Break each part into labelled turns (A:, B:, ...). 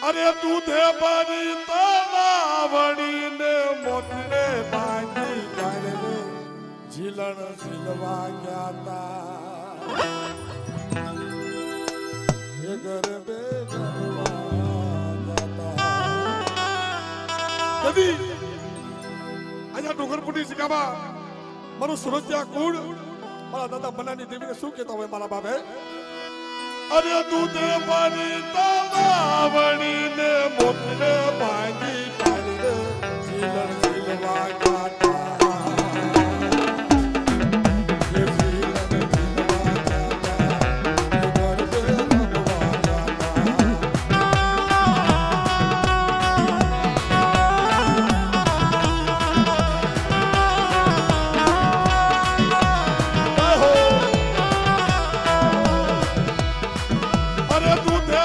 A: અરે દૂધે ભરી તલાવડીને મોતને બાંધી કાઢે ઝીલણ ઝીલવા ગયા તા એ ગરબે ગરબા ગયા તા કદી અહીંયા ડુંગરપુટી શિકામાં મારું સુરજ્યા કુળ મારા દાદા મનાની દેવીને શું કહેતા હોય મારા બાપે અરે દૂધે ભરી તલાવડીને મોતને બાંધી કાઢે ઝીલણ ઝીલવા ગયા તા અરે દૂધે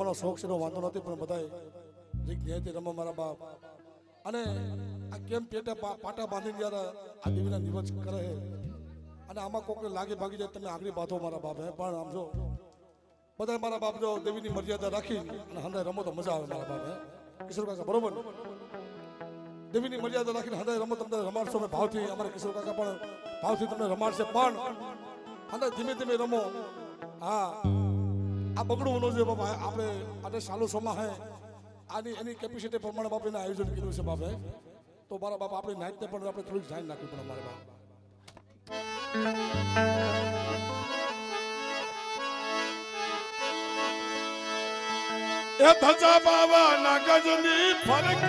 A: રમવાનો શોખ છે વાંધો નથી, પણ બધાય જે જ્ઞાતિ રમો મારા બાપ. અને આ કેમ પેટે પાટા બાંધીને જ્યારે આ દેવીના નિવચ કરે છે, અને આમાં કોકને લાગે ભાગી જાય તમે આગળ બાંધો મારા બાપ. હે પણ આમ જો બધા મારા બાપ જો દેવીની મર્યાદા રાખી અને હંધાય રમો તો મજા આવે મારા બાપ. હે કિશોર કાકા બરોબર, દેવીની મર્યાદા રાખીને હંધાય રમો તમને રમાડશો. મેં ભાવથી અમારા કિશોર કાકા પણ ભાવથી તમને રમાડશે, પણ હંધાય ધીમે ધીમે રમો. હા આ બગડવું ન જોઈએ બાપા. આપણે આજે સાલો સોમાં હે આની એની કેપેસિટી પ્રમાણે બાપ એને આયોજન કર્યું છે બાપે. તો મારા બાપ આપણી નાઈટને પણ આપણે થોડુંક ધ્યાન નાખવું પડે મારા બાપ. એ ધજા બાવાના ગજની ફરક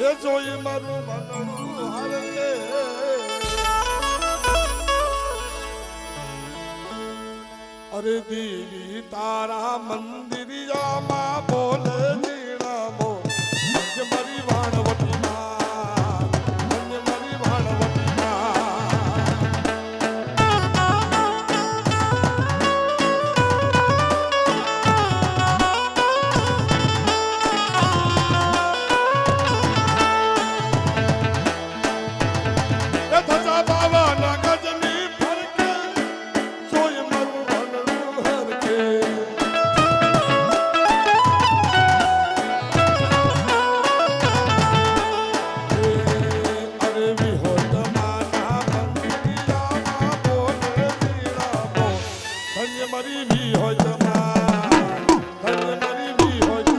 A: એ જોઈ મારું મનનું હરકે. અરે દેવી તારા મંદિરિયામાં બોલે જીણા મો મારી વાણવટી માં, મારી વાણવટી માં ધજા બાવા ના ગજની ફરકે સોય મારું મારી વી હોય તમા, ધન્ય મારી વી હોય તમા.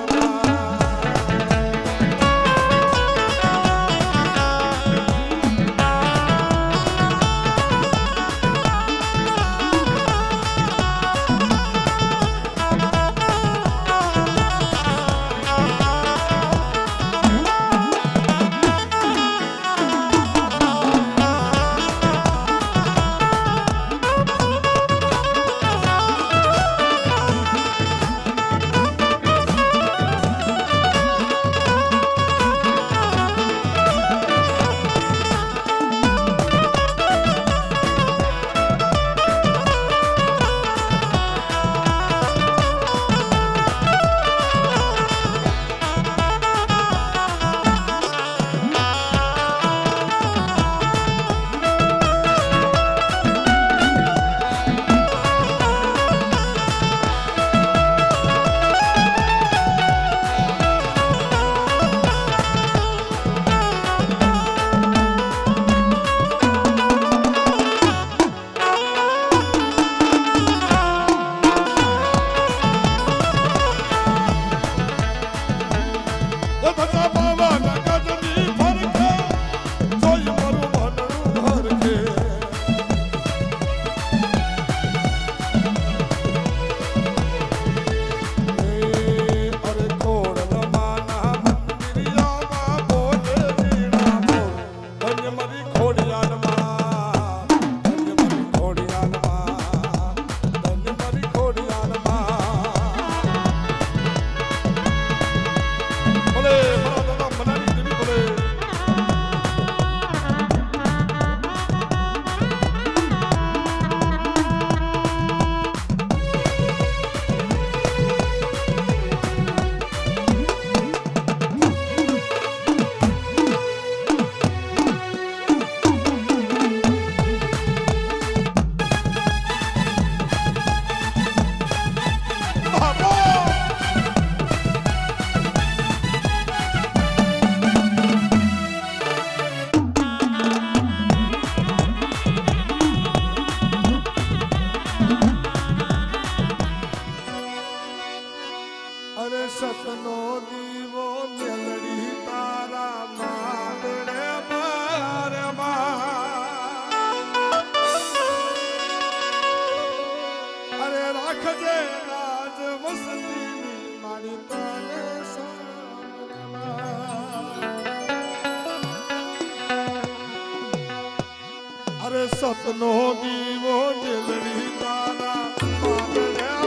A: અરે સતનો દીવો જલડી તારા પાગળે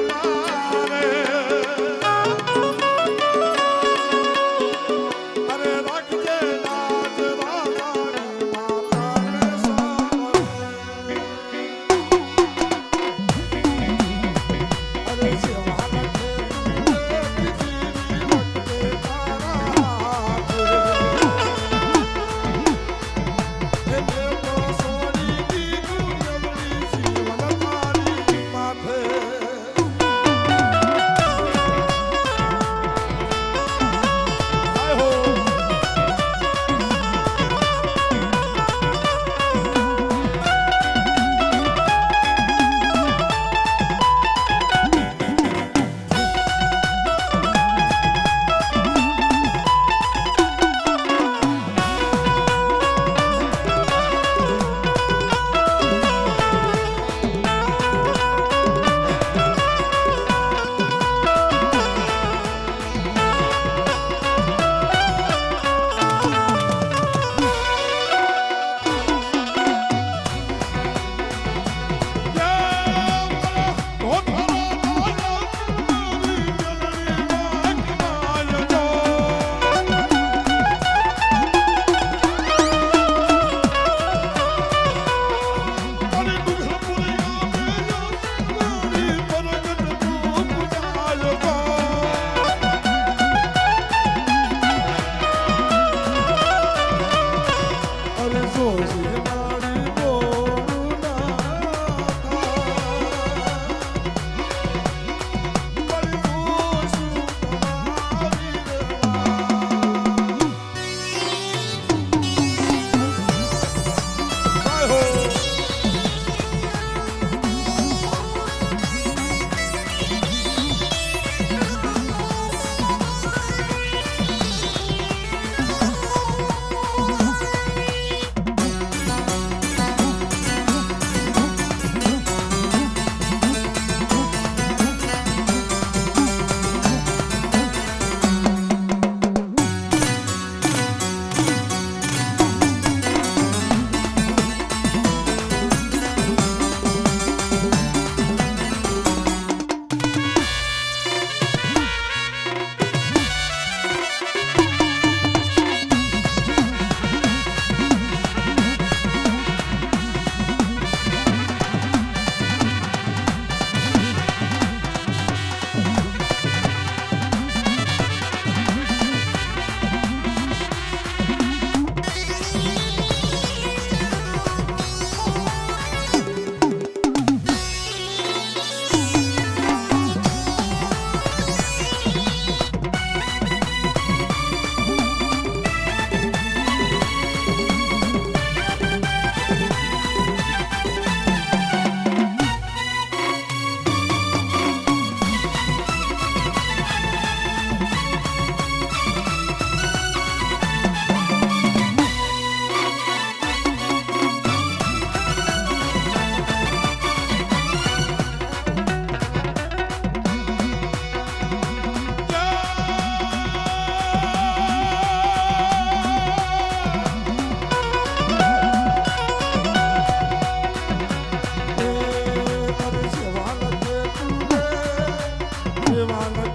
A: મારે અરે રાખજે લાજ રામાની માતાને સામે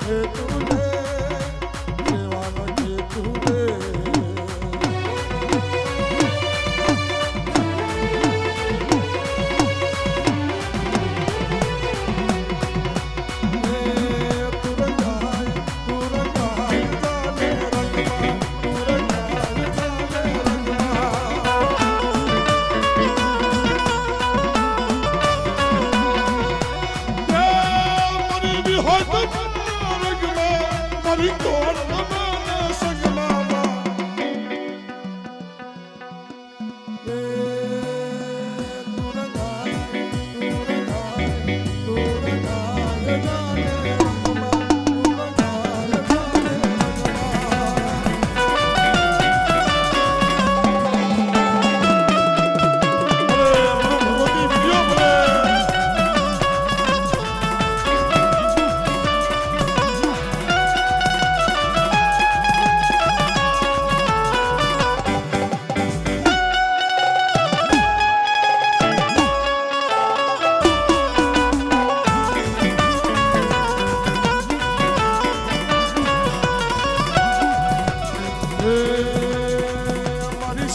A: છે તું રે દેવાનો છે તું રે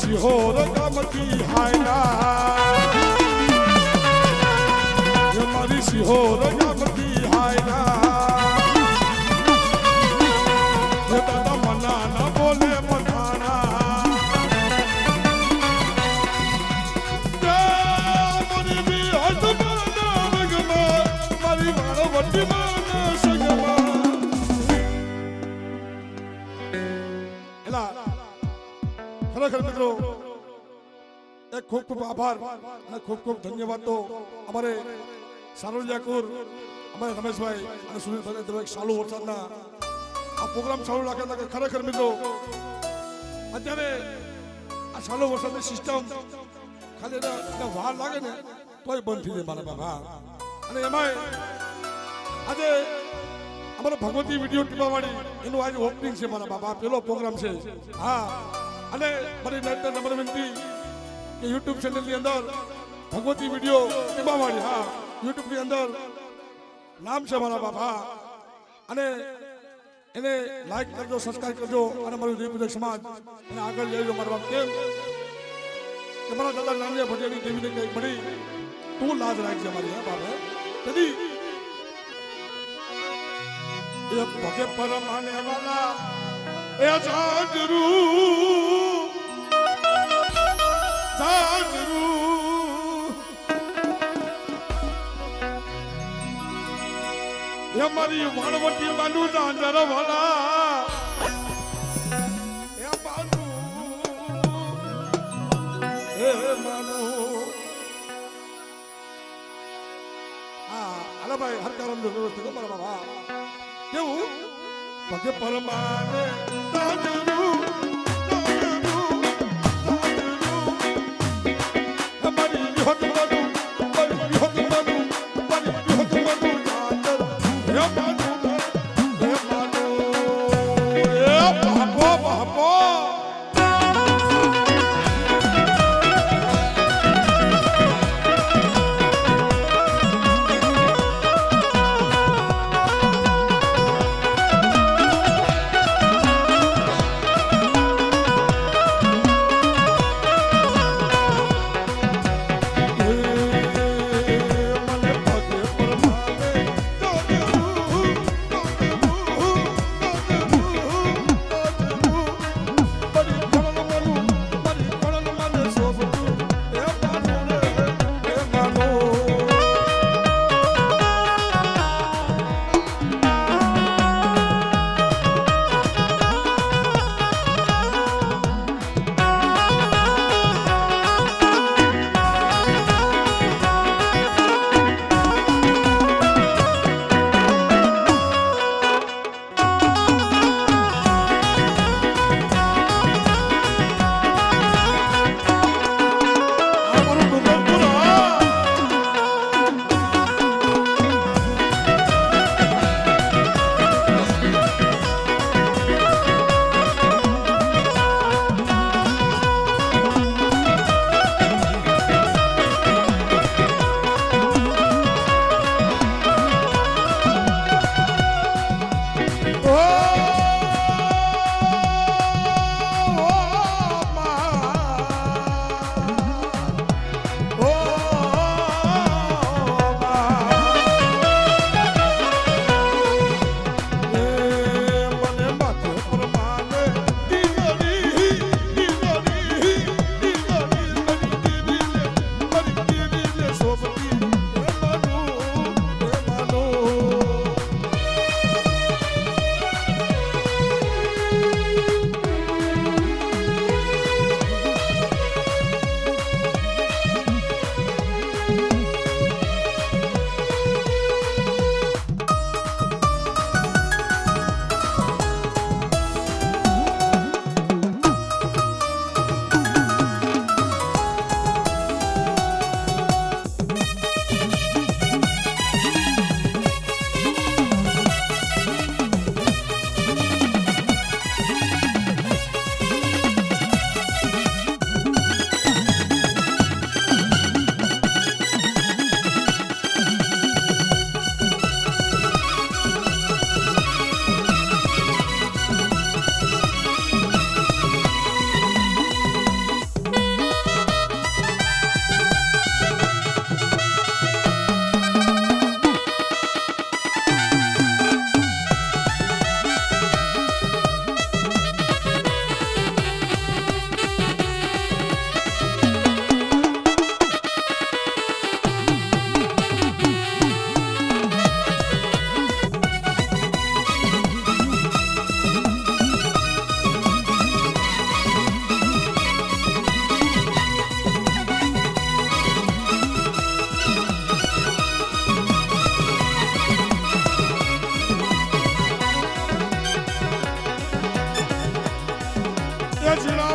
A: સિહોર ગામથી હાયના મારી સિહોર ગામથી હાયના દાદા મના ના બોલે મથાણા મારી બી મારી માળવટી માં સગમાં એલા ખરેખર મિત્રો એક ખૂબ ખૂબ આભાર અને ખૂબ ખૂબ ધન્યવાદ તો અમારે સારોલિયાકુર અમારે રમેશભાઈ અને સુનિલભાઈ દરેક ચાલુ વરસાદના આ પ્રોગ્રામ ચાલુ રાખ્યા હતા કે ખરેખર મિત્રો અત્યારે આ ચાલુ વરસાદની સિસ્ટમ ખાલી એને વાર લાગે ને તોય બંધ થઈ જાય મારા બાબા અને એમાંય આજે અમારે ભગવતી વિડીયો ટીપાવાળી એનું આજે ઓપનિંગ છે મારા બાબા પેલો પ્રોગ્રામ છે હા અને મારી નમ્ર વિનંતી કે યુટ્યુબ ચેનલની અંદર ભગવતી વિડીયો ટીપાવાળી હા યુટ્યુબની અંદર નામ છે મારા બાપા અને એને લાઈક કરજો સબસ્ક્રાઇબ કરજો અને મારું દેવપૂજક સમાજ એને આગળ લઈ લો મારા બાપ કેમ કે મારા દાદા નાનિયા ભટિયાની દેવીને કંઈક મળી તું લાજ રાખજે મારી હા બાપે કદી એ ભગે પરમાને વાલા એ જાગરૂ એ મારી વાણવટી બાનું જાંજર વાલા એ બાનું એ માનું હા હાલો ભાઈ હર કારમ વ્યવસ્થિત મારા બાબા કેવું પગે પરમાને જાંજરું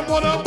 A: મોર